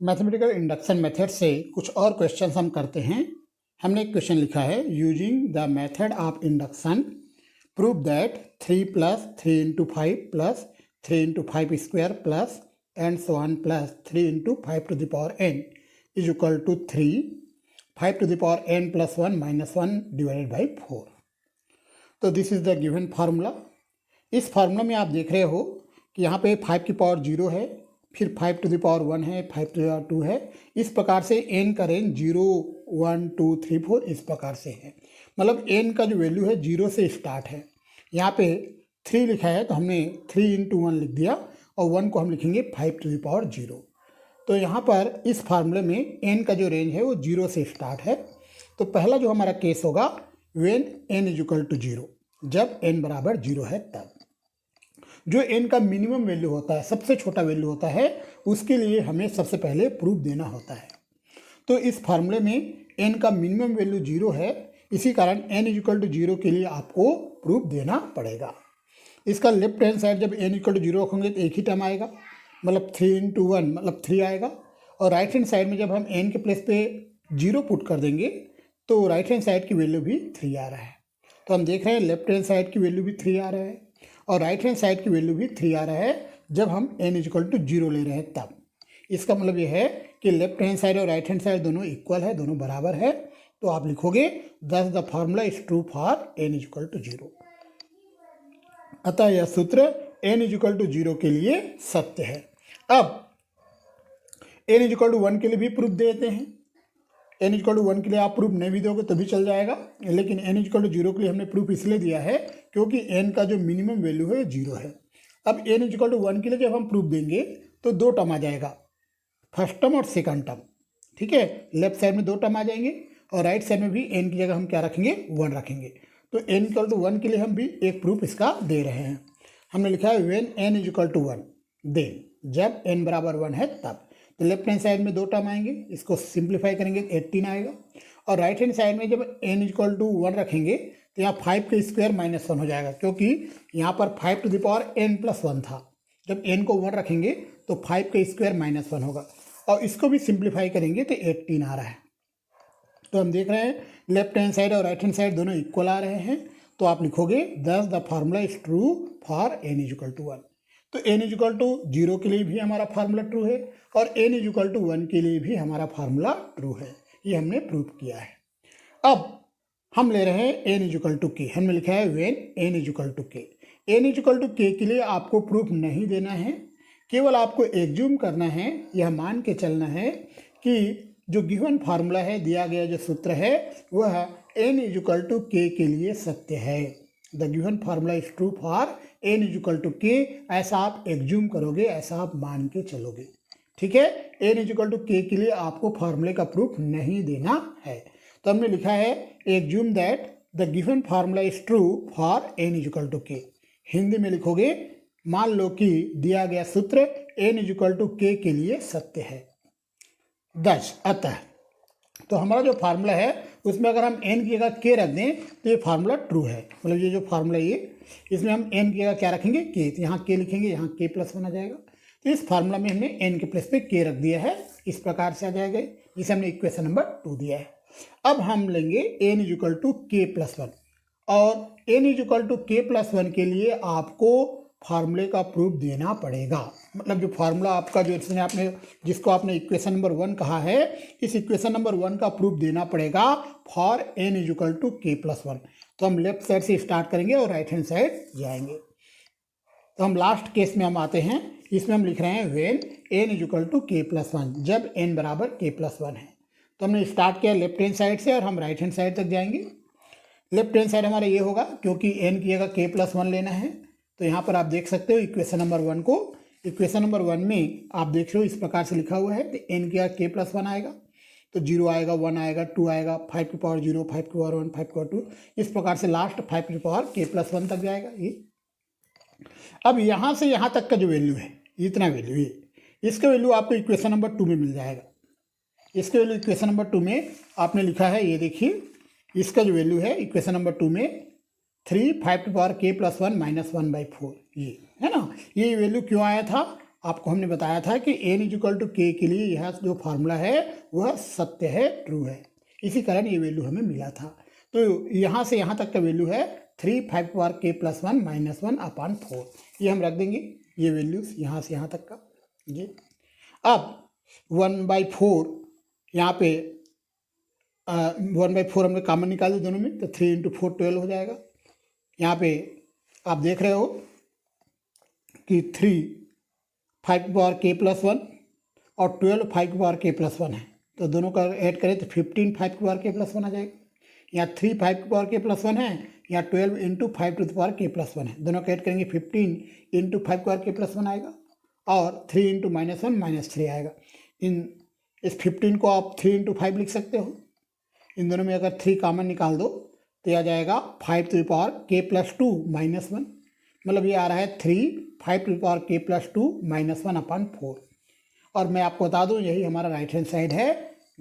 Mathematical induction method से कुछ और क्वेश्चन हम करते हैं। हमने एक क्वेश्चन लिखा है, using the method of induction prove that 3 plus 3 into 5 plus 3 into 5 square plus and so on plus 3 into 5 to the power n is equal to 3 5 to the power n plus 1 minus 1 divided by 4। तो this is the given formula. इस formula में आप देख रहे हो कि यहाँ पे 5 की पावर 0 है, फिर 5 टू द पावर 1 है, 5 टू द पावर 2 है। इस प्रकार से n का रेंज 0 1 2 3 4 इस प्रकार से है। मतलब n का जो वैल्यू है 0 से स्टार्ट है। यहाँ पे 3 लिखा है तो हमने 3 इंटू 1 लिख दिया और 1 को हम लिखेंगे 5 टू द पावर 0। तो यहाँ पर इस फार्मूले में n का जो रेंज है वो 0 से स्टार्ट है। तो पहला जो हमारा केस होगा when n is equal to 0, जब n बराबर 0 है तब। जो n का मिनिमम वैल्यू होता है, सबसे छोटा वैल्यू होता है, उसके लिए हमें सबसे पहले प्रूफ देना होता है। तो इस फार्मूले में n का मिनिमम वैल्यू 0 है, इसी कारण n इज इक्वल टू 0 के लिए आपको प्रूफ देना पड़ेगा। इसका लेफ्ट हैंड साइड जब n इक्वल टू 0 रखोगे तो एक ही टर्म आएगा, मतलब 3 इंटू 1 मतलब 3 आएगा। और राइट हैंड साइड में जब हम n के प्लेस पे 0 पुट कर देंगे तो राइट हैंड साइड की वैल्यू भी 3 आ रहा है। तो हम देख रहे हैं लेफ्ट हैंड साइड की वैल्यू भी 3 आ रहा है और राइट हैंड साइड की वैल्यू भी 3 आ रहा है जब हम n इज इक्वल टू 0 ले रहे हैं तब। इसका मतलब ये है कि लेफ्ट हैंड साइड और राइट हैंड साइड दोनों इक्वल है, दोनों बराबर है। तो आप लिखोगे thus the formula is true for n is equal to 0। अतः यह सूत्र n इज इक्वल टू 0 के लिए सत्य है। अब n इज इक्वल टू 1 के लिए भी प्रूफ देते हैं। n इक्वल टू 1 के लिए आप प्रूफ नहीं भी दोगे तो भी चल जाएगा, लेकिन n इक्वल टू 0 के लिए हमने प्रूफ इसलिए दिया है क्योंकि n का जो मिनिमम वैल्यू है 0 है। अब n इक्वल टू 1 के लिए जब हम प्रूफ देंगे तो 2 टर्म आ जाएगा, फर्स्ट टर्म और सेकंड टर्म। ठीक है, लेफ्ट साइड में 2 टर्म आ जाएंगे और राइट साइड में भी n की जगह हम क्या रखेंगे, 1 रखेंगे। तो n इक्वल टू 1 के लिए हम भी एक प्रूफ इसका दे रहे हैं। हमने लिखा है when n is equal to 1 then, जब n बराबर 1 है तब। तो लेफ्ट हैंड साइड में 2 टर्म आएंगे, इसको सिंप्लीफाई करेंगे 18 आएगा। और राइट हैंड साइड में जब n इक्वल टू 1 रखेंगे तो यहाँ 5 का स्क्वायर माइनस 1 हो जाएगा, क्योंकि यहाँ पर 5 to the power n plus 1 था। जब n को 1 रखेंगे तो 5 का स्क्वायर माइनस 1 होगा और इसको भी सिंप्लीफाई करेंगे तो 18 आ रहा है। तो हम देख रहे हैं लेफ्ट हैंड साइड और राइट हैंड साइड दोनों इक्वल आ रहे हैं। तो आप लिखोगे thus the formula is true for n is equal to 1। तो n इज इक्वल टू 0 के लिए भी हमारा फार्मूला ट्रू है और n इज इक्वल टू 1 के लिए भी हमारा फार्मूला ट्रू है। ये हमने प्रूव किया है। अब हम ले रहे हैं n इज इक्वल टू के। हमने लिखा है when n is equal to K. n is equal to K के लिए आपको प्रूफ नहीं देना है, केवल आपको एज्यूम करना है, यह मान के चलना है कि जो गिवन फार्मूला है, दिया गया जो सूत्र है, वह n is equal to K के लिए सत्य है। The given formula is true for n is equal to K. ऐसा आप एग्ज्यूम करोगे, ऐसा आप मान के चलोगे। ठीक है, n is equal to K के लिए आपको फार्मूले का प्रूफ नहीं देना है। तो हमने लिखा है assume that the given formula is true for n is equal to k. Hindi में लिखोगे मान लो कि दिया गया सूत्र n is equal to K के लिए सत्य है। अतः तो हमारा जो फार्मूला है उसमें अगर हम n की जगह k रख दें तो ये फार्मूला ट्रू है। मतलब ये जो फार्मूला ये, इसमें हम n की जगह क्या रखेंगे, k। तो यहाँ k लिखेंगे, यहाँ k प्लस 1 आ जाएगा। तो इस फार्मूला में हमने n के प्लेस पे k रख दिया है, इस प्रकार से आ जाएगा, जिसे हमने इक्वेशन नंबर 2 दिया है। अब हम लेंगे n is equal to k plus 1 और n is equal to k plus 1 के लिए आपको फार्मूले का प्रूफ देना पड़ेगा। मतलब जो फार्मूला आपका जो इसने आपने जिसको आपने इक्वेशन नंबर 1 कहा है, इस इक्वेशन नंबर 1 का प्रूफ देना पड़ेगा for n is equal to k plus 1। तो हम लेफ्ट साइड से स्टार्ट करेंगे और राइट हैंड साइड जाएंगे। तो हम लास्ट केस में हम आते हैं, इसमें हम लिख रहे हैं when n is equal to k plus 1, जब n बराबर k प्लस 1 है। तो हमने स्टार्ट किया लेफ्ट हैंड साइड से और हम राइट हैंड साइड तक जाएंगे। लेफ्ट हैंड साइड हमारा ये होगा, क्योंकि n की जगह k प्लस 1 लेना है। तो यहाँ पर आप देख सकते हो इक्वेशन नंबर 1 को, इक्वेशन नंबर 1 में आप देख रहे हो इस प्रकार से लिखा हुआ है। तो n की जगह k प्लस 1 आएगा, तो 0 आएगा, 1 आएगा, 2 आएगा, 5 की पावर 0, 5 की पावर 1, 5 की पावर 2, इस प्रकार से लास्ट 5 की पावर k प्लस 1 तक जाएगा ये। अब यहाँ से यहाँ तक का जो वैल्यू है, इतना वैल्यू ये, इसका वैल्यू आपको इक्वेशन नंबर 2 में मिल जाएगा। इसके वैल्यू इक्वेशन नंबर 2 में आपने लिखा है, ये देखिए इसका जो वैल्यू है इक्वेशन नंबर 2 में 3 5 की power k plus 1 minus 1 by 4, ये है ना। ये वैल्यू क्यों आया था, आपको हमने बताया था कि n इक्वल टू के के लिए यह जो फार्मूला है वह सत्य है, ट्रू है, इसी कारण ये वैल्यू हमें मिला था। तो यहाँ से यहाँ तक का वैल्यू है 3 5 power k plus 1 minus 1 upon 4, ये हम रख देंगे ये वैल्यूज यहाँ से यहाँ तक का ये। अब 1/4 यहाँ पे 1/4 हमने कॉमन निकाल दिया दोनों में, तो 3 × 4 12 हो जाएगा। यहाँ पे आप देख रहे हो कि 3 5 पावर k प्लस 1 और 12 5 पावर k प्लस 1 है, तो दोनों का ऐड करें तो 15 5 पावर k प्लस 1 आ जाएगा। यहाँ 3 5 पावर k प्लस 1 है, यहाँ 12 × 5 to the power k plus 1 है, दोनों का ऐड करेंगे 15 × 5 पावर k प्लस 1 आएगा और 3 × -1 -3 आएगा। इस 15 को आप 3 × 5 लिख सकते हो। इन दोनों में अगर 3 कॉमन निकाल दो तो यह आ जाएगा 5 to the power k plus 2 -1, मतलब ये आ रहा है 3 5 to the power k plus 2 -1 upon 4। और मैं आपको बता दूं यही हमारा राइट हैंड साइड है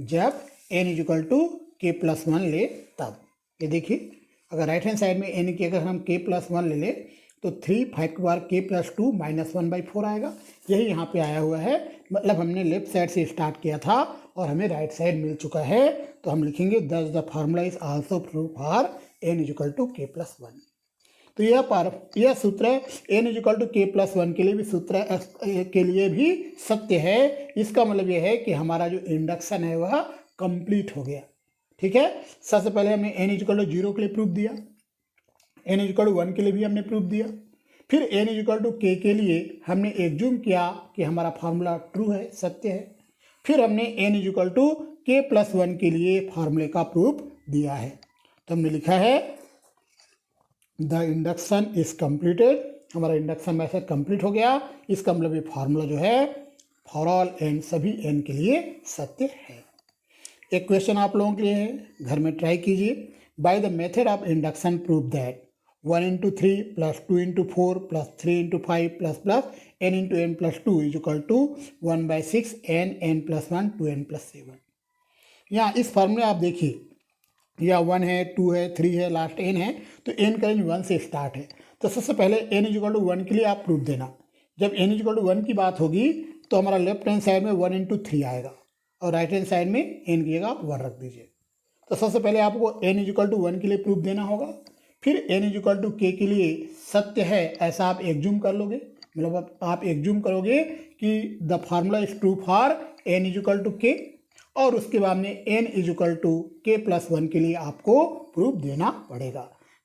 जब n equal to k plus 1 ले तब। ये देखिए अगर राइट हैंड साइड में n की अगर हम k प्लस 1 ले लें तो 3 5 टू पावर k प्लस 2 -1/4 आएगा। यही यहाँ पे आया हुआ है, मतलब हमने लेफ्ट साइड से स्टार्ट किया था और हमें राइट साइड मिल चुका है, तो हम लिखेंगे thus the formula is also true for n equal to k plus 1। तो यह सूत्र n equal to k plus 1 के लिए भी सूत्र के लिए भी सत्य है। इसका मतलब यह है कि हमारा जो इंडक्शन है वह कंप्लीट हो गया। ठीक है, सबसे पहले हमने n इक्वल टू 0 के लिए प्रूफ दिया, n इक्वल टू 1 के लिए भी हमने प्रूफ दिया, फिर n इक्वल टू k के लिए हमने एज्यूम किया कि हमारा फार्मूला ट्रू है, सत्य है, फिर हमने n equal to k plus 1 के लिए फार्मूले का प्रूफ दिया है। तो हमने लिखा है द इंडक्शन इज कंप्लीटेड, हमारा इंडक्शन मेथड कंप्लीट हो गया। इसका मतलब ये फार्मूला जो है फॉर ऑल एन, सभी n के लिए सत्य है। एक क्वेश्चन आप लोगों के लिए है, घर में ट्राई कीजिए। By the method of induction prove that 1 × 3 plus 2 × 4 plus 3 × 5 plus n × n plus 2 is equal to 1/6 n plus 1 2n plus 7। यहाँ इस फार्मूले आप देखिए, या 1 है, 2 है, 3 है, लास्ट n है, तो n का रेंज 1 से स्टार्ट है। तो सबसे पहले n इक्वल टू 1 के लिए आप प्रूफ देना। जब n इक्वल टू 1 की बात होगी तो हमारा लेफ्ट हैंड साइड में 1 × 3 आएगा और राइट हैंड साइड में n की जगह आप 1 रख दीजिए। तो सबसे पहले आपको n इक्वल टू 1 के लिए प्रूफ देना होगा, फिर n इक्वल टू k के लिए सत्य है ऐसा आप एग्ज्यूम कर लोगे, मतलब आप एग्ज्यूम करोगे कि the formula is true for n equal to k, और उसके बाद में n equal to k plus 1 के लिए आपको प्रूफ देना पड़ेगा।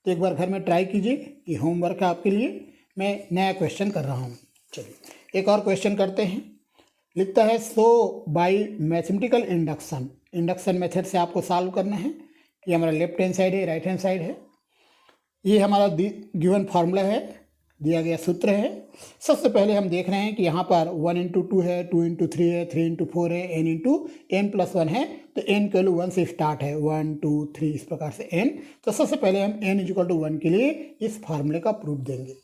तो एक बार घर में ट्राई कीजिए, ये होमवर्क है आपके लिए, मैं नया क्वेश्चन कर रहा हूँ। चलिए एक और क्वेश्चन करते हैं। लिखता है so by mathematical induction, induction method से आपको सॉल्व करना है। ये हमारा लेफ्ट हैंड साइड है, राइट हैंड साइड है, ये हमारा गिवन फार्मूला है, दिया गया सूत्र है। सबसे पहले हम देख रहे हैं कि यहाँ पर 1 × 2 है, 2 × 3 है, 3 × 4 है, n × n प्लस 1 है, तो n का वैल्यू 1 से स्टार्ट है, 1 2 3 इस प्रकार से n। तो सबसे पहले हम n इक्वल टू 1 के लिए इस फार्मूले का प्रूफ देंगे।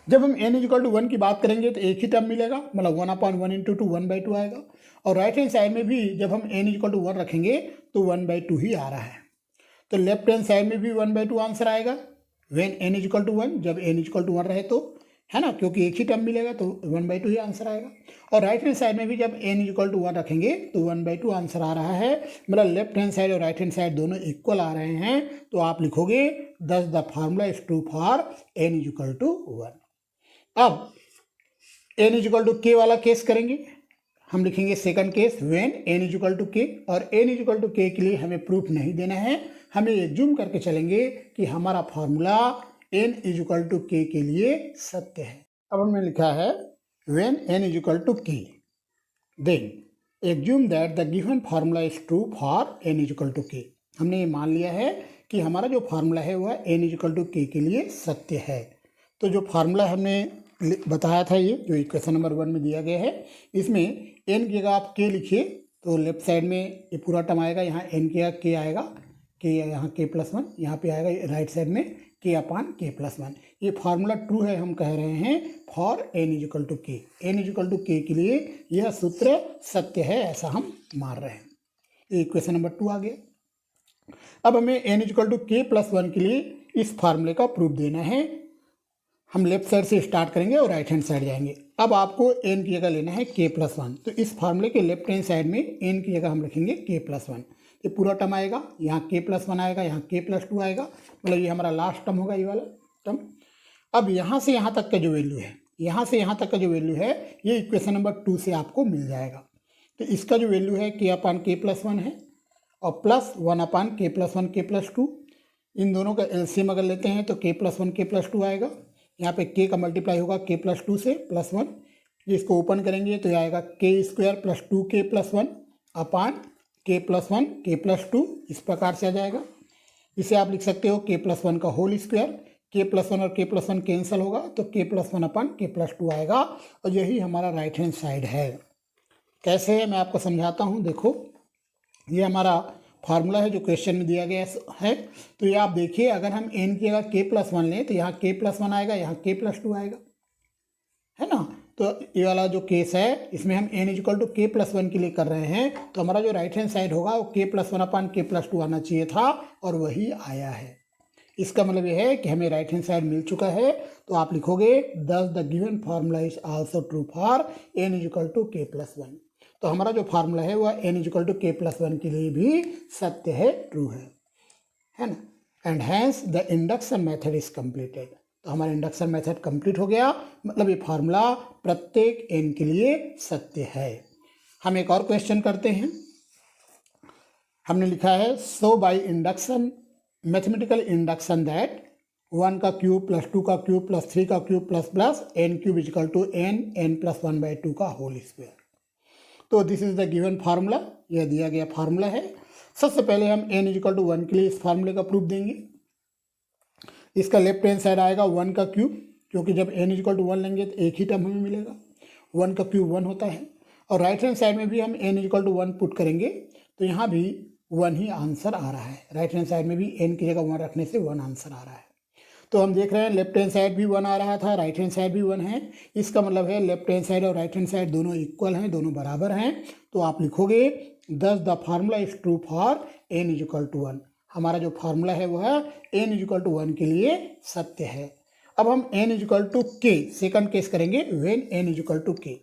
जब हम n इक्वल टू 1 की बात करेंगे तो एक ही टर्म मिलेगा, मतलब 1/1 × 2 1/2 आएगा, और राइट हैंड साइड में भी जब हम n इक्वल टू 1 रखेंगे तो 1/2 ही आ रहा है। तो लेफ्ट हैंड साइड में भी 1/2 आंसर आएगा व्हेन n इक्वल टू 1, जब n इक्वल टू 1 रहे तो, है ना, क्योंकि एक ही टर्म मिलेगा तो 1/2 ही आंसर आएगा। और राइट हैंड साइड में भी जब n इक्वल टू 1 रखेंगे तो 1/2 आंसर आ रहा है, मतलब लेफ्ट हैंड साइड और राइट हैंड साइड दोनों इक्वल आ रहे हैं, तो आप लिखोगे thus the formula is true for n equal to 1। अब n इक्वल टू k वाला केस करेंगे, हम लिखेंगे second case when n equal to k, और n इक्वल टू k के लिए हमें प्रूफ नहीं देना है, हमें एज्यूम करके चलेंगे कि हमारा formula n equal to k के लिए सत्य है। अब हमने लिखा है when n equal to k, then assume that the given formula is true for n equal to k। हमने ये मान लिया है कि हमारा जो फार्मूला है वह n इक्वल टू k के लिए सत्य है। तो जो फार्मूला हमने बताया था, ये जो इक्वेशन नंबर 1 में दिया गया है, इसमें n की जगह आप k लिखिए तो लेफ्ट साइड में ये पूरा टर्म आएगा, यहाँ n की जगह k आएगा, k यहाँ k प्लस 1, यहाँ पे आएगा राइट साइड में k अपान k प्लस 1। ये फार्मूला ट्रू है, हम कह रहे हैं for n equal to k, n equal to k के लिए यह सूत्र सत्य है ऐसा हम मान रहे हैं। ये इक्वेशन नंबर 2 आ गया। अब हमें n equal to k plus 1 के लिए इस फार्मूले का प्रूफ देना है। हम लेफ्ट साइड से स्टार्ट करेंगे और राइट हैंड साइड जाएंगे। अब आपको एन की जगह लेना है k+1, तो इस फार्मूले के लेफ्ट हैंड साइड में एन की जगह हम रखेंगे k+1। ये पूरा टर्म आएगा, यहाँ k+1 आएगा, यहाँ k+2 आएगा, मतलब ये हमारा लास्ट टर्म होगा, ये वाला टर्म। अब यहाँ से यहाँ तक का जो वैल्यू है, यहाँ से यहाँ तक का जो वैल्यू है, ये इक्वेशन नंबर 2 से आपको मिल जाएगा। तो इसका जो वैल्यू है k/k+1 है और प्लस 1/k+1 k+2, इन दोनों का एलसीएम अगर लेते हैं तो k+1 k+2 आएगा। यहाँ पे k का मल्टीप्लाई होगा k+2 से +1, जिसको ओपन करेंगे तो ये आएगा k² + 2k+1 अपान k+1 k+2, इस प्रकार से आ जाएगा। इसे आप लिख सकते हो k+1 का होल स्क्वायर, k+1 और k+1 कैंसिल होगा तो k+1 अपान k+2 आएगा, और यही हमारा राइट हैंड साइड है। कैसे है मैं आपको समझाता हूँ। देखो, ये हमारा फार्मूला है जो क्वेश्चन में दिया गया है। तो ये आप देखिए, अगर हम n की जगह k+1 लें तो यहाँ k+1 आएगा, यहाँ k+2 आएगा, है ना। तो ये वाला जो केस है, इसमें हम n = k+1 के लिए कर रहे हैं, तो हमारा जो राइट हैंड साइड होगा वो k+1 अपान k+2 आना चाहिए था, और वही आया है। इसका मतलब ये है कि हमें राइट हैंड साइड मिल चुका है। तो आप लिखोगे thus the given formula is also true for n = k+1। तो हमारा जो फार्मूला है वह n = k+1 के लिए भी सत्य है, ट्रू है ना। And hence the induction method is completed. तो हमारा इंडक्शन मेथड कंप्लीट हो गया, मतलब ये फार्मूला प्रत्येक n के लिए सत्य है। हम एक और क्वेश्चन करते हैं। हमने लिखा है so by induction, mathematical induction that 1 का क्यूब प्लस 2 का क्यूब प्लस 3 का cube plus plus n³ = n+1/2 का होल स्क्वायर। तो this is the given formula, यह दिया गया फार्मूला है। सबसे पहले हम n = 1 के लिए इस फार्मूले का प्रूफ देंगे। इसका लेफ्ट हैंड साइड आएगा 1 का क्यूब, क्योंकि जब n = 1 लेंगे तो एक ही टर्म हमें मिलेगा, 1 का क्यूब 1 होता है। और राइट हैंड साइड में भी हम n = 1 पुट करेंगे तो यहाँ भी 1 ही आंसर आ रहा है। राइट हैंड साइड में भी n की जगह 1 रखने से 1 आंसर आ रहा है। तो हम देख रहे हैं लेफ्ट हैंड साइड भी 1 आ रहा था, राइट हैंड साइड भी 1 है। इसका मतलब है लेफ्ट हैंड साइड और राइट हैंड साइड दोनों इक्वल हैं, दोनों बराबर हैं। तो आप लिखोगे thus the formula is true for n = 1। हमारा जो फार्मूला है वह n = 1 के लिए सत्य है। अब हम n = k सेकंड केस करेंगे, when n = k।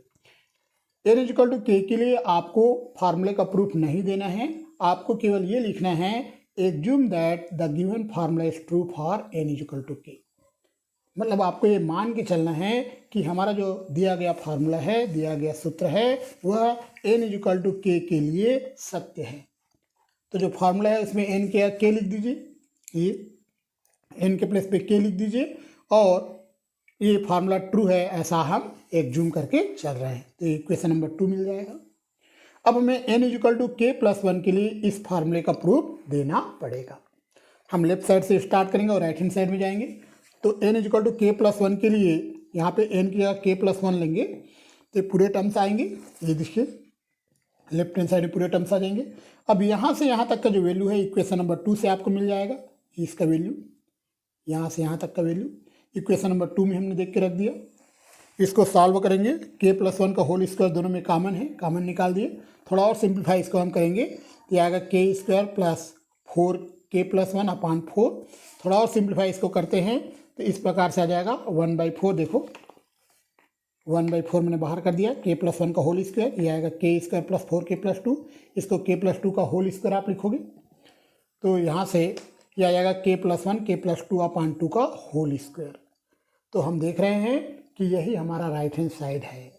n = k के लिए आपको फार्मूले का प्रूफ नहीं देना है, आपको केवल ये लिखना है assume that the given formula is true for n = k। मतलब आपको ये मान के चलना है कि हमारा जो दिया गया फार्मूला है, दिया गया सूत्र है, वह n = k के लिए सत्य है। तो जो फार्मूला है उसमें n के k लिख दीजिए, ये n के प्लेस पे k लिख दीजिए, और ये फार्मूला ट्रू है ऐसा हम एज्यूम करके चल रहे हैं। तो इक्वेशन नंबर 2 मिल जाएगा। अब हमें n = k+1 के लिए इस फार्मूले का प्रूफ देना पड़ेगा। हम लेफ्ट साइड से स्टार्ट करेंगे और राइट हैंड साइड में जाएंगे। तो n = k+1 के लिए यहाँ पे n की जगह k+1 लेंगे तो पूरे टर्म्स आएंगे। ये देखिए लेफ्ट हैंड साइड में पूरे टर्म्स आ जाएंगे। अब यहाँ से यहाँ तक का जो वैल्यू है इक्वेशन नंबर 2 से आपको मिल जाएगा। इसका वैल्यू यहाँ से यहाँ तक का वैल्यू इक्वेशन नंबर 2 में हमने देख के रख दिया। इसको सॉल्व करेंगे, k+1 का होल स्क्वायर दोनों में कॉमन है, कॉमन निकाल दिए। थोड़ा और सिंप्लीफाई इसको हम करेंगे तो आएगा k² + 4k+1 अपान 4। थोड़ा और सिंप्लीफाई इसको करते हैं तो इस प्रकार से आ जाएगा 1/4। देखो 1/4 मैंने बाहर कर दिया, k+1 का होल स्क्वायर, ये आएगा k² + 4k+2। इसको k+2 का होल स्क्वायर आप लिखोगे तो यहाँ से यह आ जाएगा k+1 k+2 अपान 2 का होल स्क्वायर। तो हम देख रहे हैं कि यही हमारा राइट हैंड साइड है।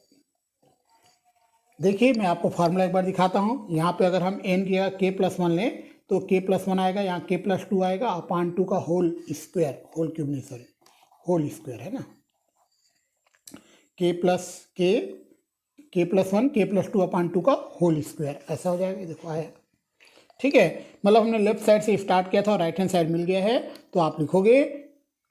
देखिए मैं आपको फार्मूला एक बार दिखाता हूँ। यहाँ पे अगर हम n की जगह k+1 लें तो k+1 आएगा, यहाँ k+2 आएगा अपान 2 का होल स्क्वायर, होल क्यूब नहीं सॉरी होल स्क्वायर है ना, k+1 k+2 अपान 2 का होल स्क्वायर ऐसा हो जाएगा। देखो आया, ठीक है। मतलब हमने लेफ्ट साइड से स्टार्ट किया था और राइट हैंड साइड मिल गया है। तो आप लिखोगे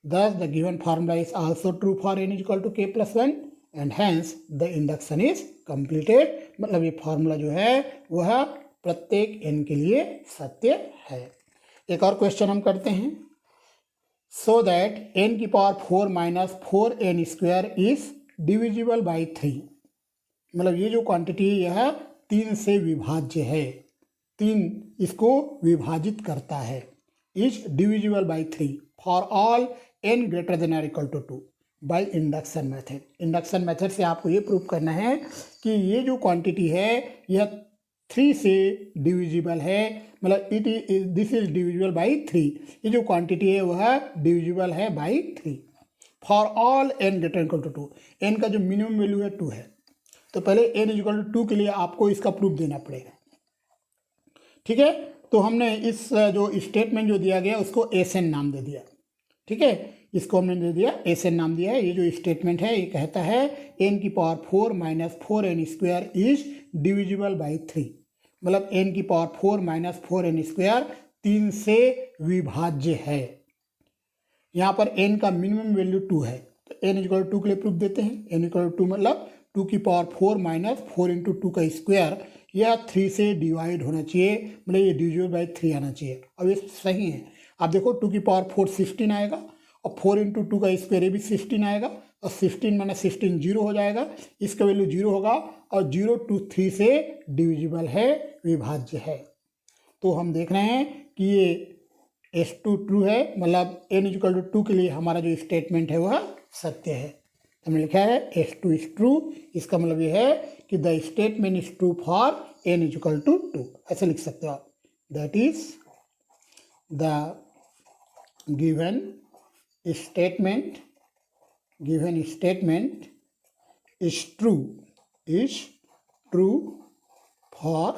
thus the given formula is also true for n = k+1 and hence the induction is completed। मतलब ये फार्मूला जो है वह प्रत्येक n के लिए सत्य है। एक और क्वेश्चन हम करते हैं। so that n⁴ - 4n² is divisible by 3। मतलब ये जो क्वांटिटी है यह 3 से विभाज्य है, 3 इसको विभाजित करता है। Is divisible by 3 for all n > 2। By induction method. Induction method से आपको ये प्रूव करना है कि ये जो क्वांटिटी है यह 3 से डिविजिबल है, मतलब दिस इज डिविजिबल बाई 3। ये जो क्वांटिटी है वह डिविजिबल है by 3 for all n greater equal to 2। n का जो मिनिमम वैल्यू है 2 है, तो पहले n इक्वल टू 2 के लिए आपको इसका प्रूफ देना पड़ेगा। ठीक है, तो हमने इस जो स्टेटमेंट जो दिया गया उसको एस एन नाम दे दिया। ठीक है, इसको हमने दे दिया एस एन नाम दिया है। ये जो स्टेटमेंट है ये कहता है n की power 4 minus 4n square is divisible by 3, मतलब n की पावर 4 माइनस 4n स्क्वायर 3 से विभाज्य है। यहाँ पर n का मिनिमम वैल्यू 2 है, तो n इक्वल 2 के लिए प्रूफ देते हैं। n इक्वल 2 मतलब 2 की पावर 4 माइनस 4 इंटू 2 का स्क्वायर, यह 3 से डिवाइड होना चाहिए, मतलब ये डिविजिबल बाई 3 आना चाहिए। अब ये सही है, आप देखो 2 की पावर 4 16 आएगा, और 4 इंटू 2 का स्क्वायर ये भी 16 आएगा, और 16 माइनस 16 जीरो हो जाएगा, इसका वैल्यू जीरो होगा, और 0 टू 3 से डिविजिबल है, विभाज्य है। तो हम देख रहे हैं कि ये S2 ट्रू है, मतलब n इक्वल टू 2 के लिए हमारा जो स्टेटमेंट है वह सत्य है। हमने लिखा है S2 इज ट्रू, इसका मतलब ये है कि the statement is true for n equal to 2, ऐसे लिख सकते हो आप। That is the given statement is true for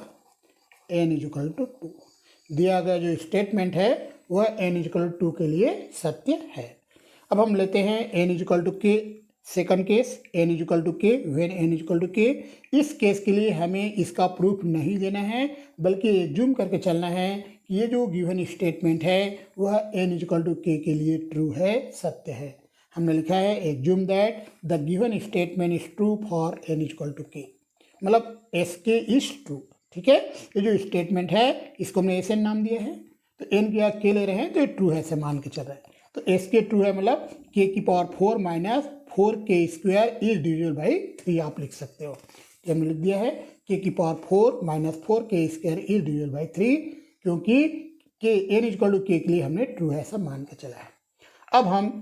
n equal to 2। दिया गया जो स्टेटमेंट है वह n इक्वल टू 2 के लिए सत्य है। अब हम लेते हैं n equal to k second case, n equal to k when n equal to k. इस केस के लिए हमें इसका प्रूफ नहीं देना है, बल्कि जूम करके चलना है कि ये जो गिवन स्टेटमेंट है वह n इक्वल टू के लिए ट्रू है, सत्य है। हमने लिखा है assume that the given statement is true for n equal to k, मतलब एस के इज ट्रू। ठीक है, ये जो स्टेटमेंट है इसको हमने एस एन नाम दिया है, तो एन की जगह के ले रहे हैं तो ये ट्रू है ऐसे मान के चल रहा है। तो एस के ट्रू है, मतलब के की power 4 minus 4k square is divisible by 3 आप लिख सकते हो। ये हमने लिख दिया है के की power 4 minus 4k square is divisible by 3, क्योंकि के एन इक्वल टू के लिए हमने ट्रू है ऐसा मान के चला है। अब हम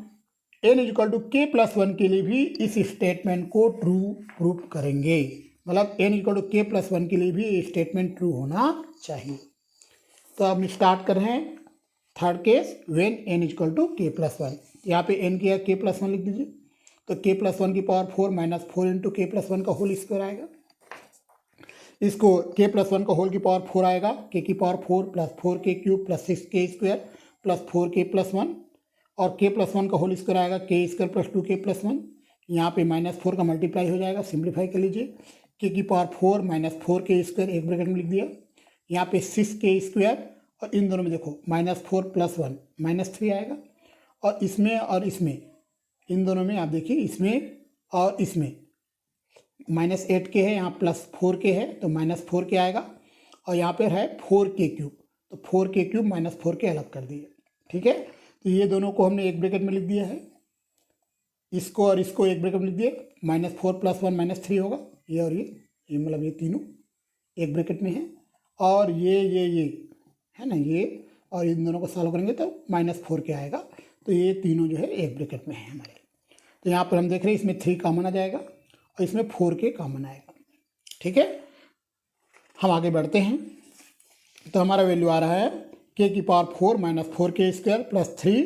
N equal to k plus 1 के लिए भी इस स्टेटमेंट को ट्रू प्रूफ करेंगे, मतलब n equal to k plus 1 के लिए भी ये स्टेटमेंट ट्रू होना चाहिए। तो अब स्टार्ट कर रहे हैं third case when n equal to k plus 1। यहाँ पे n की के प्लस 1 लिख दीजिए, तो के प्लस 1 की पावर 4 माइनस 4 इंटू के प्लस 1 का होल स्क्वायर आएगा। इसको के प्लस 1 का होल की पावर 4 आएगा, के की power 4 plus 4k cube plus 6k square plus 4k plus 1, और के प्लस 1 का होल स्क्वायर आएगा के स्क्वायर प्लस 2k प्लस 1। यहाँ पे माइनस 4 का मल्टीप्लाई हो जाएगा, सिंप्लीफाई कर लीजिए। के की पावर 4 माइनस 4k स्क्वायर एक ब्रैकेट में लिख दिया, यहाँ पे 6k स्क्वायर, और इन दोनों में देखो माइनस 4 प्लस 1 माइनस 3 आएगा, और इसमें इन दोनों में आप देखिए इसमें और इसमें माइनस 8k है, यहाँ प्लस 4k है तो माइनस 4k आएगा, और यहाँ पर है 4k क्यूब, तो 4k क्यूब माइनस 4k अलग कर दिए। ठीक है, तो ये दोनों को हमने एक ब्रैकेट में लिख दिया है, इसको और इसको एक ब्रैकेट में लिख दिया, माइनस 4 प्लस 1 माइनस 3 होगा, ये और ये मतलब ये तीनों एक ब्रैकेट में है, और ये है ना, ये और इन दोनों को सॉल्व करेंगे तो माइनस 4k आएगा, तो ये तीनों जो है एक ब्रैकेट में है हमारे। तो यहाँ पर हम देख रहे हैं इसमें 3 कॉमन आ जाएगा और इसमें 4k कॉमन आएगा। ठीक है, हम आगे बढ़ते हैं, तो हमारा वैल्यू आ रहा है के की power 4 minus 4k square plus 3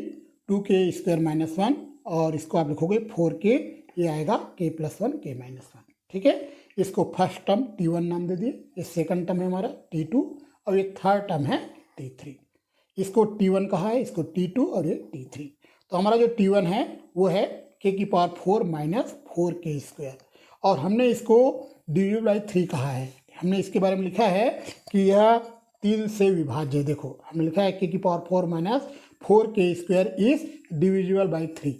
2k square minus 1, और इसको आप लिखोगे 4k, ये आएगा k प्लस 1 k माइनस 1। ठीक है, इसको फर्स्ट टर्म T1 नाम दे दिए, ये सेकंड टर्म है हमारा T2, और ये थर्ड टर्म है T3। इसको T1 कहा है, इसको T2 और ये T3। तो हमारा जो T1 है वो है k की पावर 4 माइनस 4k स्क्वायर, और हमने इसको डिविजिबल बाई 3 कहा है। हमने इसके बारे में लिखा है कि यह 3 से विभाज्य है। देखो हमने लिखा है k की power 4 minus 4k square is divisible by 3।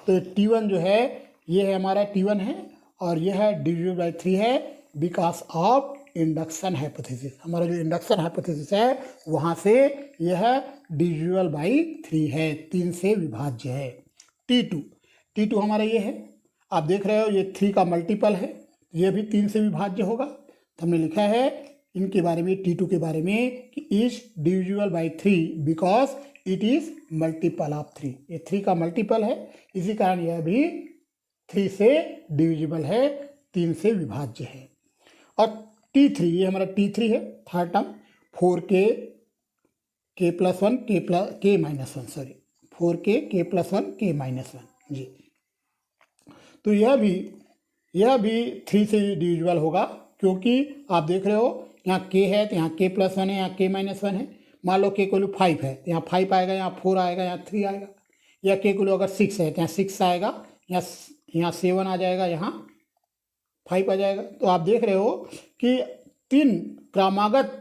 तो T1 जो है ये है हमारा T1 है, और यह है डिविजिबल बाई 3 है बिकॉज ऑफ इंडक्शन हाइपोथेसिस। हमारा जो इंडक्शन हाइपोथेसिस है वहाँ से यह डिविजिबल बाई 3 है, 3 से विभाज्य है। T2 हमारा ये है, आप देख रहे हो ये 3 का मल्टीपल है, ये भी 3 से विभाज्य होगा। तो हमने लिखा है इनके बारे में, T2 के बारे में कि is divisible by 3 because it is multiple of 3। ये 3 का मल्टीपल है, इसी कारण यह भी 3 से डिविजिबल है, 3 से विभाज्य है। और T3, ये हमारा T3 है, third term 4k k+1 k-1 sorry 4k k+1 k-1 जी। तो यह भी 3 से डिविजिबल होगा, क्योंकि आप देख रहे हो यहाँ k है तो यहाँ k+1 है, यहाँ k-1 है। मान लो k को 5 है तो यहाँ 5 आएगा, यहाँ 4 आएगा, यहाँ 3 आएगा। या k को अगर 6 है तो यहाँ 6 आएगा, यहाँ 7 आ जाएगा, यहाँ 5 आ जाएगा। तो आप देख रहे हो कि 3 क्रमागत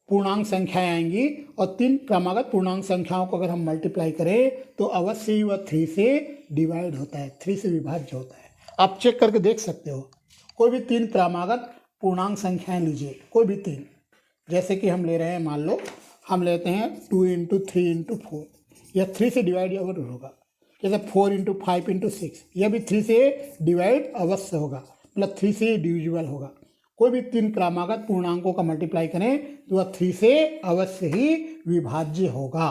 पूर्णांक संख्याएं आएंगी, और 3 क्रमागत पूर्णांक संख्याओं को अगर हम मल्टीप्लाई करें तो अवश्य ही वह 3 से डिवाइड होता है, 3 से विभाज्य होता है। आप चेक करके देख सकते हो, कोई भी 3 क्रमागत पूर्णांक संख्याएं लीजिए, कोई भी 3, जैसे कि हम ले रहे हैं, मान लो हम लेते हैं 2 × 3 × 4, यह 3 से डिवाइड जरूर होगा। जैसे 4 × 5 × 6, यह भी 3 से डिवाइड अवश्य होगा, मतलब 3 से डिविजिबल होगा। कोई भी 3 क्रमागत पूर्णांकों का मल्टीप्लाई करें तो वह 3 से अवश्य ही विभाज्य होगा।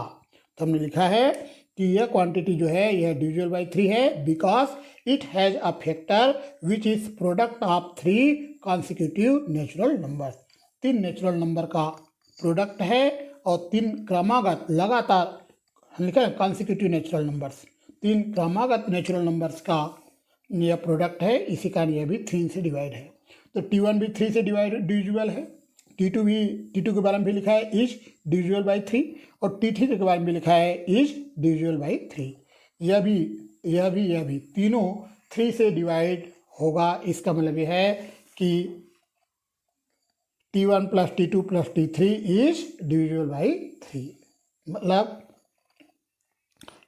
तो हमने लिखा है कि यह क्वांटिटी जो है यह डिविजिबल बाई 3 है, because it has a factor which is product of 3 consecutive natural number. 3 natural number का प्रोडक्ट है, और 3 क्रमागत लगातार लिखा है कॉन्सिक्यूटिव नेचुरल नंबर्स, 3 क्रमागत नेचुरल नंबर्स का यह प्रोडक्ट है, इसी कारण यह भी 3 से डिवाइड है। तो T1 भी 3 से डिविजिबल है, T2 के बारे में भी लिखा है इज डिविजिबल बाई 3, और T3 के बारे में भी लिखा है इज डिविजिबल बाई 3। यह भी तीनों 3 से डिवाइड होगा। इसका मतलब यह है कि T1 + T2 + T3 is divisible by 3, मतलब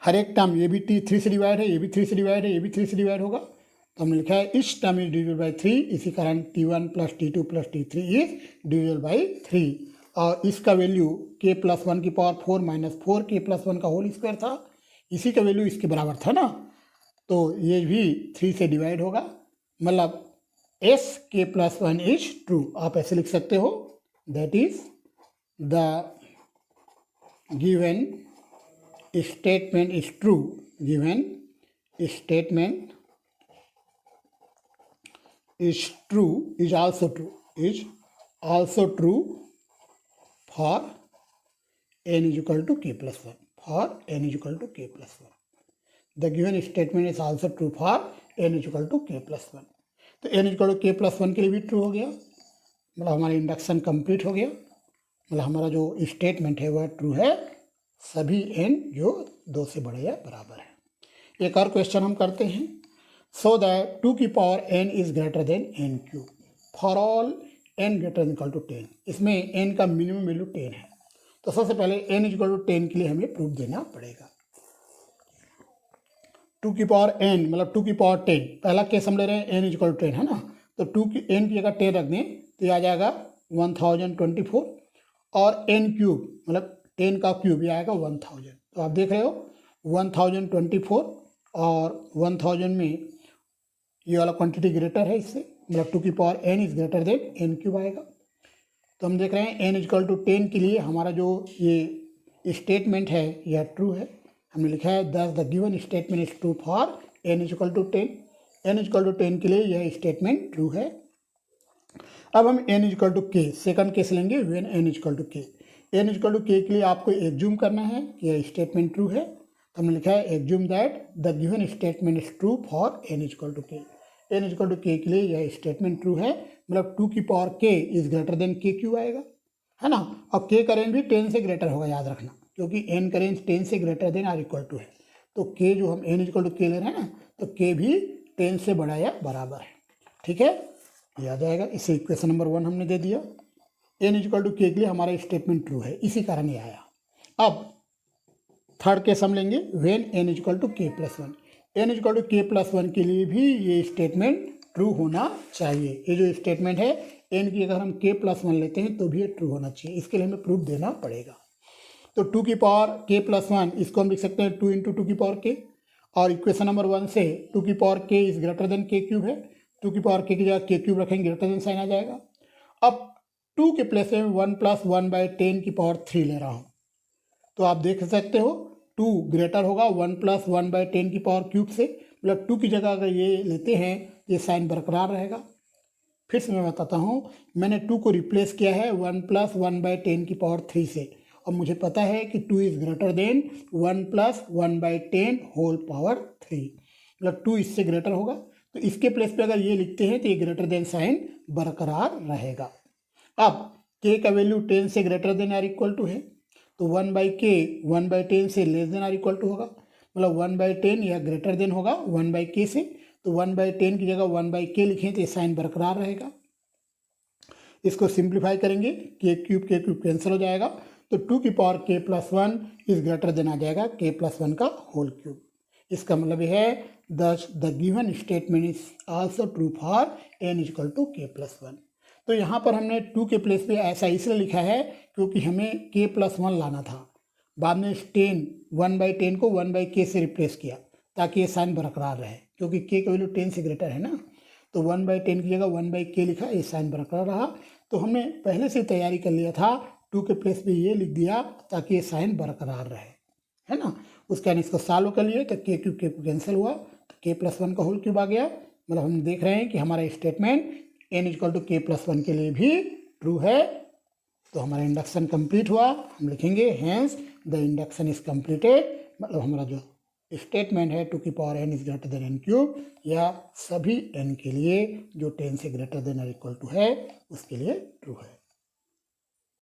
हर एक टर्म, ये भी 3 से डिवाइड है, ये भी 3 से डिवाइड है, ये भी 3 से डिवाइड होगा। तो हमने लिखा है इस टर्म इज डिविजिबल बाई 3, इसी कारण T1 + T2 + T3 is divisible by 3। और इसका वैल्यू k+1 की पावर 4 - 4k+1 का होल स्क्वायर था, इसी का वैल्यू इसके बराबर था ना, तो ये भी 3 से डिवाइड होगा, मतलब Sk+1 इज ट्रू। आप ऐसे लिख सकते हो, that is the given statement is true, given statement is true, is also true for n = k+1, for n = k+1। the given statement is also true for n = k+1। तो n = k+1 के लिए भी true हो गया, मतलब हमारा induction complete हो गया, मतलब हमारा जो स्टेटमेंट है वह ट्रू है, सभी n जो 2 से बड़े या बराबर है। एक और क्वेश्चन हम करते हैं, सो दैट 2 की power n is greater then n³ for all n > 10। इसमें n का मिनिमम वैल्यू 10 है, तो सबसे पहले n = 10 के लिए हमें प्रूफ देना पड़ेगा। 2 की पावर n मतलब 2 की पावर 10, पहला केस हम ले रहे हैं n = 10 है ना, तो n की जगह 10 रख दें तो आ जाएगा 1024, और n³ मतलब 10 का क्यूब ये आएगा 1000। तो आप देख रहे हो 1024 और 1000 में ये वाला क्वांटिटी ग्रेटर है इससे, मतलब 2 की power n is greater then n³ आएगा। तो हम देख रहे हैं n = 10 के लिए हमारा जो ये स्टेटमेंट है यह ट्रू है। हमने लिखा है दस the given statement is true for n = 10। n = 10 के लिए यह स्टेटमेंट ट्रू है। अब हम n = k सेकंड केस लेंगे, when n = k। n = k के लिए आपको एग्ज्यूम करना है कि यह स्टेटमेंट ट्रू है, तो हमने लिखा है assume that the given statement is true for n = k। n = k के लिए यह स्टेटमेंट ट्रू है, मतलब 2 की power k is greater then k³ आएगा, है ना। और k का रेंज भी 10 से ग्रेटर होगा, याद रखना, क्योंकि n का रेंज 10 से greater than or equal to है। तो k जो हम n = k ले रहे हैं ना, तो k भी 10 से बड़ा या बराबर है, ठीक है, याद आएगा। इसे इक्वेशन नंबर 1 हमने दे दिया। n = k के लिए हमारा स्टेटमेंट ट्रू है, इसी कारण ये आया। अब थर्ड केस हम लेंगे, when n = k+1। n = k+1 के लिए भी ये स्टेटमेंट ट्रू होना चाहिए। ये जो स्टेटमेंट है n की अगर हम k+1 लेते हैं तो भी ये ट्रू होना चाहिए, इसके लिए हमें प्रूफ देना पड़ेगा। तो 2 की पावर k+1 इसको हम लिख सकते हैं 2 × 2 की पावर k, और इक्वेशन नंबर 1 से 2 की power k is greater then k³ है, 2 की पावर k की जगह k³ रखेंगे, ग्रेटर देन साइन आ जाएगा। अब 2 के प्लेस में 1 प्लस 1/10 की पावर 3 ले रहा हूँ, तो आप देख सकते हो 2 ग्रेटर होगा 1 प्लस 1/10 की पावर क्यूब से, मतलब 2 की जगह अगर ये लेते हैं ये साइन बरकरार रहेगा। फिर से मैं बताता हूँ, मैंने 2 को रिप्लेस किया है 1 प्लस 1/10 की पावर 3 से, और मुझे पता है कि 2 is greater than 1 plus 1/10 whole power 3, मतलब 2 इससे ग्रेटर होगा, तो इसके प्लेस पे अगर ये लिखते हैं तो ये ग्रेटर देन साइन बरकरार रहेगा। अब k का वैल्यू 10 से greater than or equal to है, तो 1/k 1/10 से less than or equal to होगा, मतलब 1/10 या ग्रेटर देन होगा 1/k से, तो 1/10 की जगह 1/k लिखें तो ये साइन बरकरार रहेगा। इसको सिंप्लीफाई करेंगे, k क्यूब कैंसिल हो जाएगा, तो 2 की power k plus 1 is greater than आ जाएगा k प्लस 1 का होल क्यूब। इसका मतलब यह है the given statement is also true for n equal to k plus 1। तो यहाँ पर हमने 2 के प्लेस पे ऐसा इसलिए लिखा है क्योंकि हमें k प्लस 1 लाना था, बाद में 1/10 को 1/k से रिप्लेस किया ताकि ये साइन बरकरार रहे, क्योंकि k का वैल्यू 10 से ग्रेटर है ना, तो 1/10 की जगह 1/k लिखा, ये साइन बरकरार रहा। तो हमने पहले से तैयारी कर लिया था, 2 के प्लेस पे ये लिख दिया ताकि ये साइन बरकरार रहे, है ना। उसके बाद इसको सॉल्व कर लिए तो k क्यूब कैंसिल हुआ, तो k प्लस 1 का होल क्यूब आ गया। मतलब हम देख रहे हैं कि हमारा statement n equal to k plus 1 के लिए भी ट्रू है। तो हमारा इंडक्शन कंप्लीट हुआ, हम लिखेंगे hence the induction is completed, मतलब हमारा जो स्टेटमेंट है 2 की power n is greater then n cube, या सभी n के लिए जो 10 से ग्रेटर देन और इक्वल टू है उसके लिए ट्रू है।